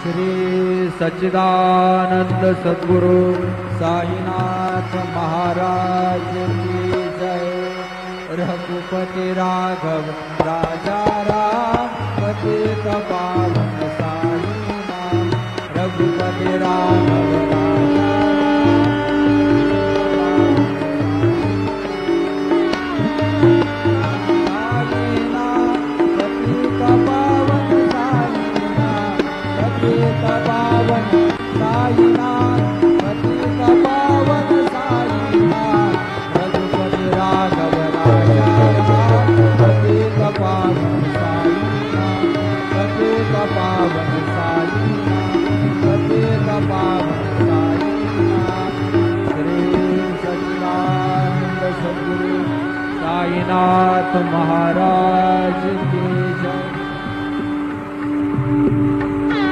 श्री सच्चिदानंद सद्गुरु साईनाथ महाराज की जय। रघुपति राघव राजा राम पतित पावन साई नाम। रघुपति राघव राजा साईनाथ महाराज।